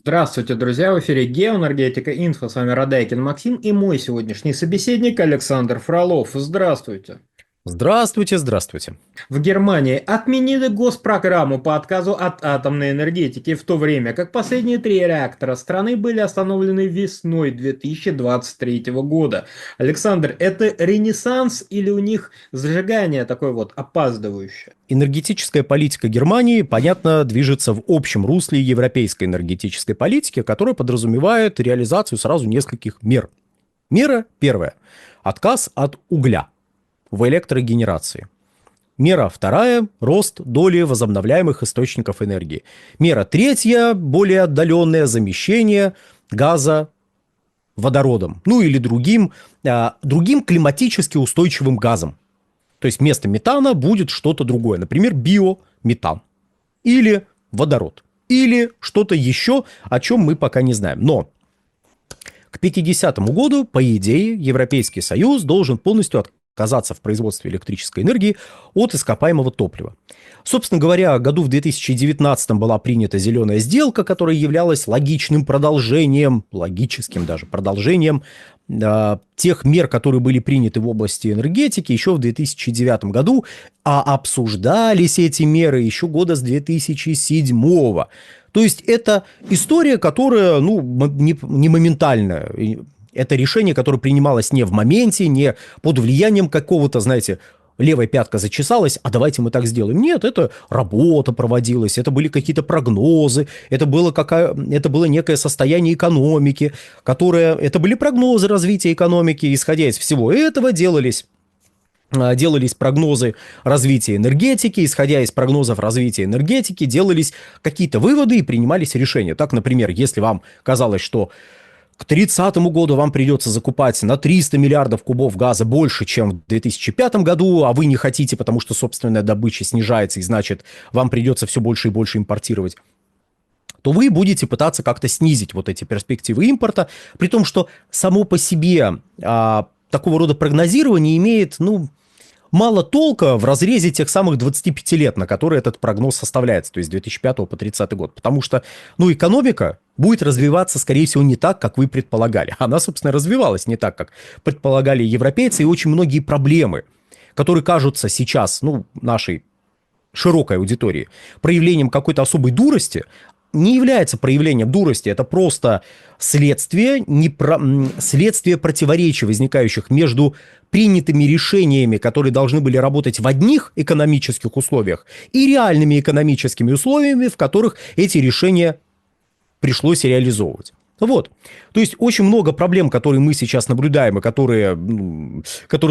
Здравствуйте, друзья! В эфире Геоэнергетика Инфо. С вами Радайкин Максим и мой сегодняшний собеседник Александр Фролов. Здравствуйте! Здравствуйте, здравствуйте. В Германии отменили госпрограмму по отказу от атомной энергетики, в то время как последние три реактора страны были остановлены весной 2023 года. Александр, это ренессанс или у них зажигание такое вот опаздывающее? Энергетическая политика Германии, понятно, движется в общем русле европейской энергетической политики, которая подразумевает реализацию сразу нескольких мер. Мера первая – отказ от угля в электрогенерации. Мера вторая – рост доли возобновляемых источников энергии. Мера третья – более отдаленное замещение газа водородом, ну или другим климатически устойчивым газом. То есть вместо метана будет что-то другое, например, биометан или водород, или что-то еще, о чем мы пока не знаем. Но к 50-му году, по идее, Европейский Союз должен полностью отказаться в производстве электрической энергии от ископаемого топлива. Собственно говоря, году в 2019 была принята зеленая сделка, которая являлась логичным продолжением, логическим даже продолжением тех мер, которые были приняты в области энергетики еще в 2009 году, а обсуждались эти меры еще года с 2007. То есть это история, которая не моментальная. Это решение, которое принималось не в моменте, не под влиянием какого-то, знаете, левая пятка зачесалась, а давайте мы так сделаем. Нет, это работа проводилась, это были какие-то прогнозы, это было некое состояние экономики, это были прогнозы развития экономики, исходя из всего этого делались прогнозы развития энергетики, исходя из прогнозов развития энергетики, делались какие-то выводы и принимались решения. Так, например, если вам казалось, что к 30 году вам придется закупать на 300 миллиардов кубов газа больше, чем в 2005 году, а вы не хотите, потому что собственная добыча снижается, и значит, вам придется все больше и больше импортировать, то вы будете пытаться как-то снизить вот эти перспективы импорта, при том, что само по себе такого рода прогнозирование имеет, мало толка в разрезе тех самых 25 лет, на которые этот прогноз составляется, то есть с 2005 по 30 год. Потому что, экономика будет развиваться, скорее всего, не так, как вы предполагали. Она, собственно, развивалась не так, как предполагали европейцы, и очень многие проблемы, которые кажутся сейчас, нашей широкой аудитории, проявлением какой-то особой дурости, не является проявлением дурости, это просто следствие противоречий, возникающих между принятыми решениями, которые должны были работать в одних экономических условиях, и реальными экономическими условиями, в которых эти решения пришлось реализовывать. Вот. То есть очень много проблем, которые мы сейчас наблюдаем, и которые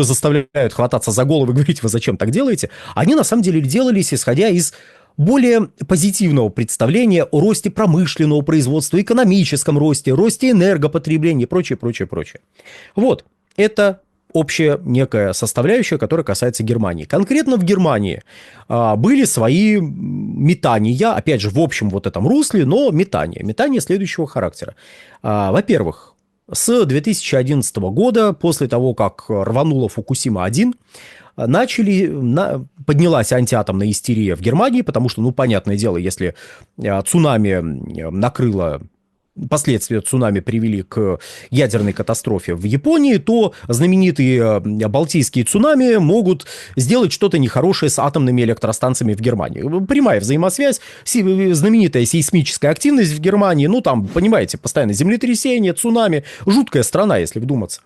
заставляют хвататься за голову и говорить: вы зачем так делаете, они на самом деле делались, исходя из более позитивного представления о росте промышленного производства, экономическом росте, росте энергопотребления и прочее, прочее, прочее. Вот. Это общая некая составляющая, которая касается Германии. Конкретно в Германии были свои метания, опять же, в общем вот этом русле, но метания следующего характера. Во-первых, с 2011 года, после того, как рванула Фукусима-1, поднялась антиатомная истерия в Германии, потому что, понятное дело, если последствия цунами привели к ядерной катастрофе в Японии, то знаменитые балтийские цунами могут сделать что-то нехорошее с атомными электростанциями в Германии. Прямая взаимосвязь, знаменитая сейсмическая активность в Германии, там, понимаете, постоянно землетрясения, цунами, жуткая страна, если вдуматься.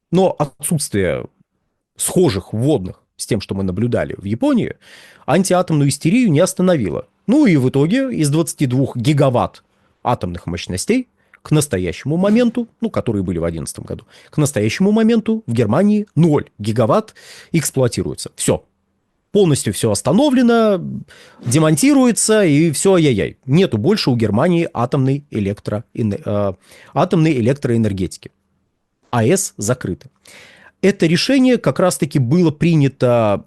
Но отсутствие схожих вводных с тем, что мы наблюдали в Японии, антиатомную истерию не остановило. И в итоге из 22 гигаватт атомных мощностей к настоящему моменту, которые были в 2011 году, к настоящему моменту в Германии 0 гигаватт эксплуатируется. Все. Полностью все остановлено, демонтируется, и все, ай-яй-яй. Нету больше у Германии атомной электроэнергетики. АЭС закрыты. Это решение как раз-таки было принято,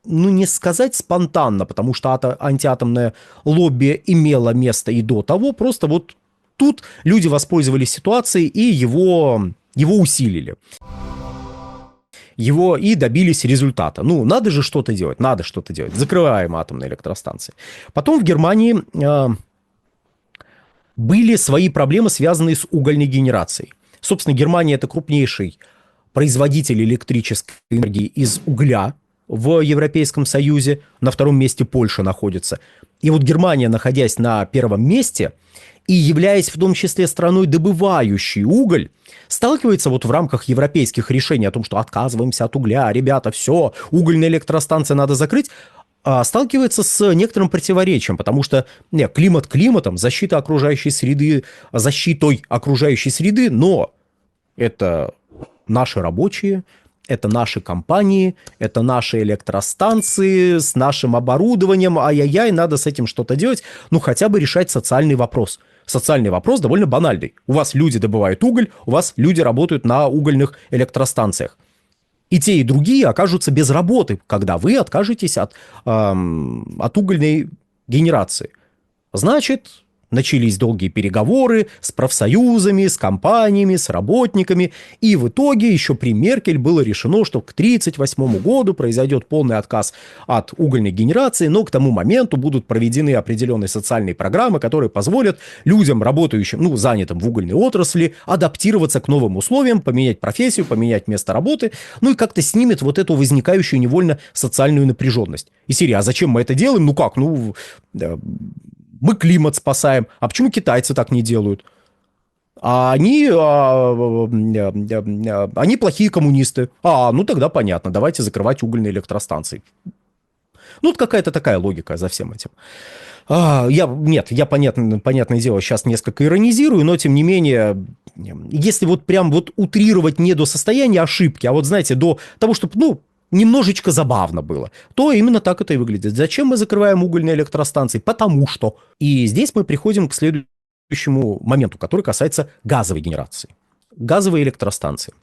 не сказать спонтанно, потому что антиатомное лобби имело место и до того, просто вот тут люди воспользовались ситуацией и его усилили. И добились результата. Надо же что-то делать, Закрываем атомные электростанции. Потом в Германии были свои проблемы, связанные с угольной генерацией. Собственно, Германия – это крупнейший производитель электрической энергии из угля в Европейском Союзе. На втором месте Польша находится. И вот Германия, находясь на первом месте и являясь в том числе страной, добывающей уголь, сталкивается вот в рамках европейских решений о том, что отказываемся от угля, ребята, все, угольные электростанции надо закрыть, сталкивается с некоторым противоречием, потому что климат климатом, защита окружающей среды, защитой окружающей среды, но это наши рабочие, это наши компании, это наши электростанции с нашим оборудованием, ай-яй-яй, надо с этим что-то делать, ну хотя бы решать социальный вопрос. Социальный вопрос довольно банальный. У вас люди добывают уголь, у вас люди работают на угольных электростанциях. И те, и другие окажутся без работы, когда вы откажетесь от угольной генерации. Значит, начались долгие переговоры с профсоюзами, с компаниями, с работниками. И в итоге еще при Меркель было решено, что к 1938 году произойдет полный отказ от угольной генерации, но к тому моменту будут проведены определенные социальные программы, которые позволят людям, работающим, занятым в угольной отрасли, адаптироваться к новым условиям, поменять профессию, поменять место работы, и как-то снимет вот эту возникающую невольно социальную напряженность. И серия, а зачем мы это делаем? Мы климат спасаем. А почему китайцы так не делают? Они плохие коммунисты. Тогда понятно, давайте закрывать угольные электростанции. Вот какая-то такая логика за всем этим. Я, понятное дело, сейчас несколько иронизирую, но, тем не менее, если вот прям вот утрировать не до состояния ошибки, а вот, знаете, до того, чтобы, немножечко забавно было, то именно так это и выглядит. Зачем мы закрываем угольные электростанции? Потому что. И здесь мы приходим к следующему моменту, который касается газовой генерации. Газовые электростанции.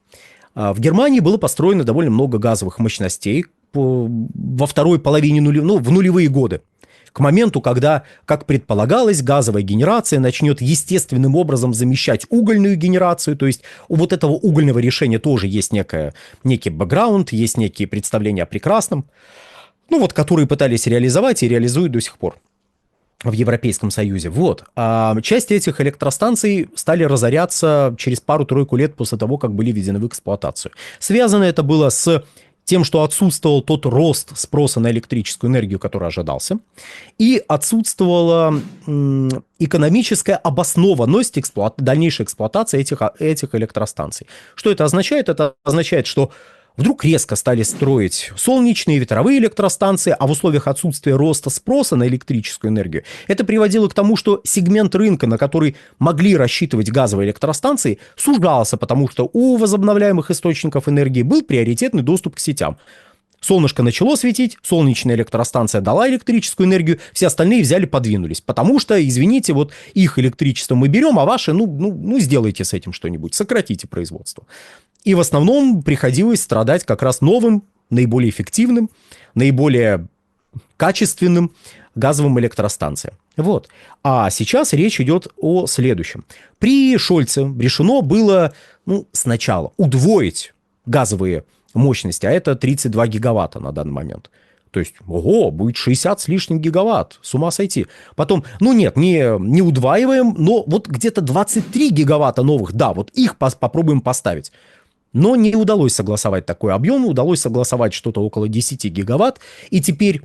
В Германии было построено довольно много газовых мощностей во второй половине в нулевые годы. К моменту, когда, как предполагалось, газовая генерация начнет естественным образом замещать угольную генерацию, то есть у вот этого угольного решения тоже есть некий бэкграунд, есть некие представления о прекрасном, которые пытались реализовать и реализуют до сих пор в Европейском Союзе. Часть этих электростанций стали разоряться через пару-тройку лет после того, как были введены в эксплуатацию. Связано это было с тем, что отсутствовал тот рост спроса на электрическую энергию, который ожидался, и отсутствовала экономическая обоснованность дальнейшей эксплуатации этих электростанций. Что это означает? Это означает, что вдруг резко стали строить солнечные и ветровые электростанции, а в условиях отсутствия роста спроса на электрическую энергию это приводило к тому, что сегмент рынка, на который могли рассчитывать газовые электростанции, сужался, потому что у возобновляемых источников энергии был приоритетный доступ к сетям. Солнышко начало светить, солнечная электростанция дала электрическую энергию, все остальные взяли, подвинулись. Потому что, извините, вот их электричество мы берем, а ваше, сделайте с этим что-нибудь, сократите производство. И в основном приходилось страдать как раз новым, наиболее эффективным, наиболее качественным газовым электростанциям. А сейчас речь идет о следующем. При Шольце решено было сначала удвоить газовые мощности, а это 32 гигаватта на данный момент. То есть, будет 60 с лишним гигаватт, с ума сойти. Потом, не удваиваем, но где-то 23 гигаватта новых, их попробуем поставить. Но не удалось согласовать такой объем, удалось согласовать что-то около 10 гигаватт, и теперь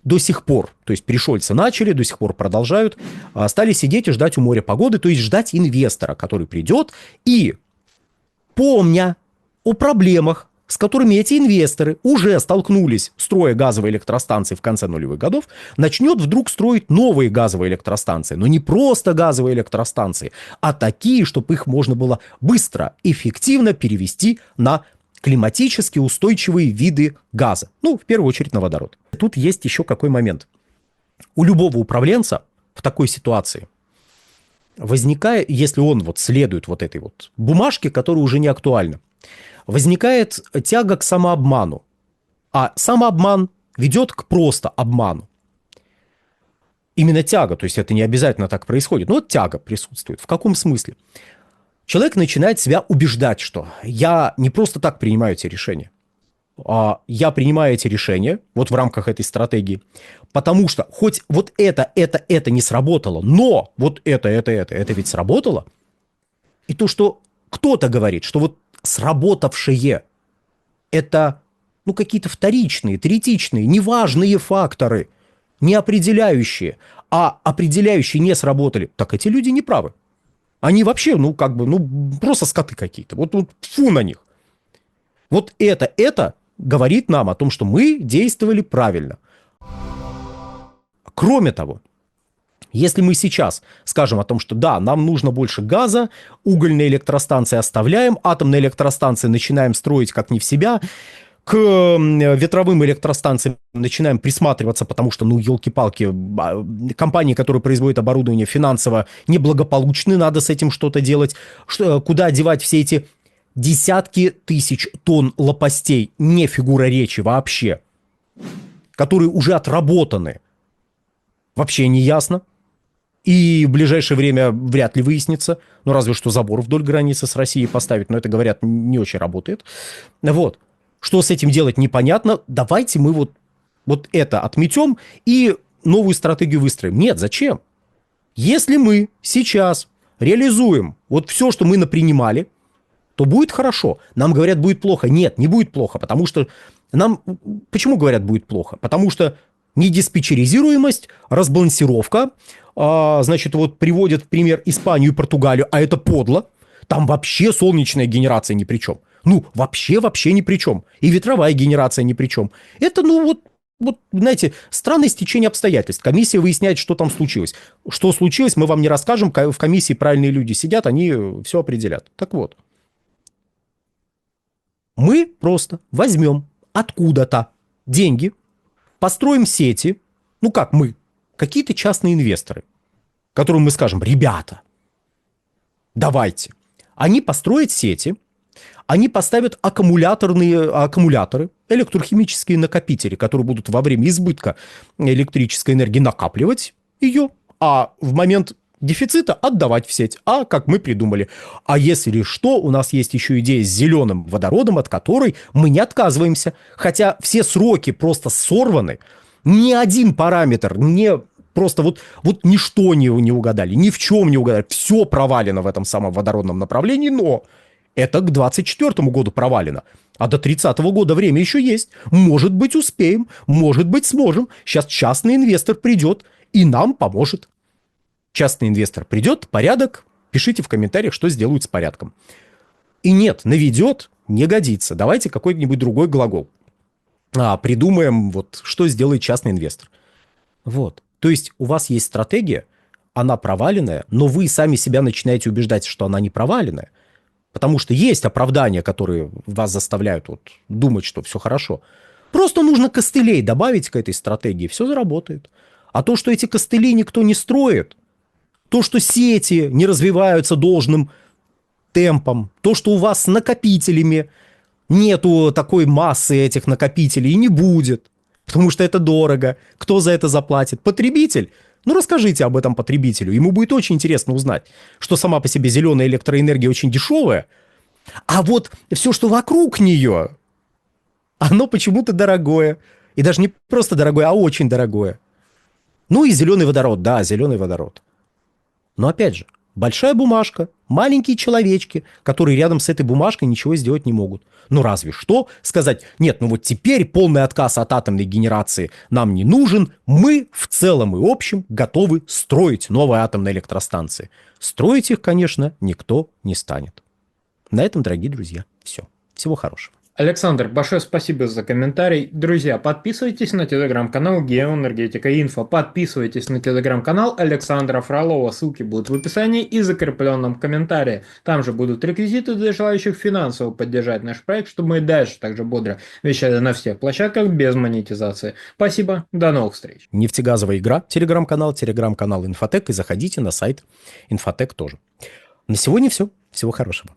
до сих пор, то есть при Шольце начали, до сих пор продолжают, стали сидеть и ждать у моря погоды, то есть ждать инвестора, который придет и, помня о проблемах, с которыми эти инвесторы уже столкнулись, строя газовые электростанции в конце нулевых годов, начнет вдруг строить новые газовые электростанции. Но не просто газовые электростанции, а такие, чтобы их можно было быстро, эффективно перевести на климатически устойчивые виды газа. В первую очередь на водород. Тут есть еще какой момент. У любого управленца в такой ситуации возникает, если он следует этой бумажке, которая уже не актуальна, возникает тяга к самообману. А самообман ведет к просто обману. Именно тяга, то есть это не обязательно так происходит, но тяга присутствует. В каком смысле? Человек начинает себя убеждать, что я не просто так принимаю эти решения. Я принимаю эти решения вот в рамках этой стратегии, потому что хоть вот это не сработало, но вот это ведь сработало. И то, что кто-то говорит, что вот сработавшее это, ну, какие-то вторичные, третичные, неважные факторы, не определяющие, а определяющие не сработали, так эти люди не правы. Они вообще, ну, как бы, ну, просто скоты какие-то. Вот фу на них. Вот это говорит нам о том, что мы действовали правильно. Кроме того, если мы сейчас скажем о том, что да, нам нужно больше газа, угольные электростанции оставляем, атомные электростанции начинаем строить как не в себя, к ветровым электростанциям начинаем присматриваться, потому что, ну, елки-палки, компании, которые производят оборудование, финансово неблагополучны, надо с этим что-то делать. Куда девать все эти десятки тысяч тонн лопастей, не фигура речи вообще, которые уже отработаны, вообще не ясно. И в ближайшее время вряд ли выяснится. Ну, разве что забор вдоль границы с Россией поставить. Но это, говорят, не очень работает. Вот. Что с этим делать, непонятно. Давайте мы вот это отметем и новую стратегию выстроим. Нет, зачем? Если мы сейчас реализуем вот все, что мы напринимали, то будет хорошо. Нам говорят, будет плохо. Нет, не будет плохо, потому что нам... Почему говорят, будет плохо? Потому что недиспетчеризируемость, разбалансировка, значит, вот приводят в пример Испанию и Португалию, а это подло. Там вообще солнечная генерация ни при чем. Ну, вообще ни при чем. И ветровая генерация ни при чем. Это, ну, вот, знаете, странное стечение обстоятельств. Комиссия выясняет, что там случилось. Что случилось, мы вам не расскажем. В комиссии правильные люди сидят, они все определят. Так вот. Мы просто возьмем откуда-то деньги, построим сети, ну как мы, какие-то частные инвесторы, которым мы скажем, ребята, давайте. Они построят сети, они поставят аккумуляторы, электрохимические накопители, которые будут во время избытка электрической энергии накапливать ее, а в момент дефицита отдавать в сеть. А как мы придумали. А если что, у нас есть еще идея с зеленым водородом, от которой мы не отказываемся. Хотя все сроки просто сорваны. Ни один параметр, просто вот ничто не угадали, ни в чем не угадали. Все провалено в этом самом водородном направлении, но это к 2024 году провалено. А до 30 года время еще есть. Может быть, успеем, может быть, сможем. Сейчас частный инвестор придет и нам поможет. Частный инвестор придет, порядок, пишите в комментариях, что сделают с порядком. И нет, наведет, не годится. Давайте какой-нибудь другой глагол. Придумаем, вот, что сделает частный инвестор. Вот. То есть у вас есть стратегия, она проваленная, но вы сами себя начинаете убеждать, что она не проваленная. Потому что есть оправдания, которые вас заставляют думать, что все хорошо. Просто нужно костылей добавить к этой стратегии, все заработает. А то, что эти костыли никто не строит, то, что сети не развиваются должным темпом, то, что у вас с накопителями нету такой массы этих накопителей и не будет, потому что это дорого. Кто за это заплатит? Потребитель? Ну, расскажите об этом потребителю. Ему будет очень интересно узнать, что сама по себе зеленая электроэнергия очень дешевая, а вот все, что вокруг нее, оно почему-то дорогое. И даже не просто дорогое, а очень дорогое. Ну и зеленый водород, да, зеленый водород. Но опять же, большая бумажка, маленькие человечки, которые рядом с этой бумажкой ничего сделать не могут. Ну разве что сказать, нет, ну вот теперь полный отказ от атомной генерации нам не нужен, мы в целом и общем готовы строить новые атомные электростанции. Строить их, конечно, никто не станет. На этом, дорогие друзья, все. Всего хорошего. Александр, большое спасибо за комментарий. Друзья, подписывайтесь на телеграм-канал Геоэнергетика Инфо. Подписывайтесь на телеграм-канал Александра Фролова. Ссылки будут в описании и закрепленном комментарии. Там же будут реквизиты для желающих финансово поддержать наш проект, чтобы мы и дальше также бодро вещали на всех площадках без монетизации. Спасибо, до новых встреч. Нефтегазовая игра, телеграм-канал Инфотек, и заходите на сайт Инфотек тоже. На сегодня все. Всего хорошего.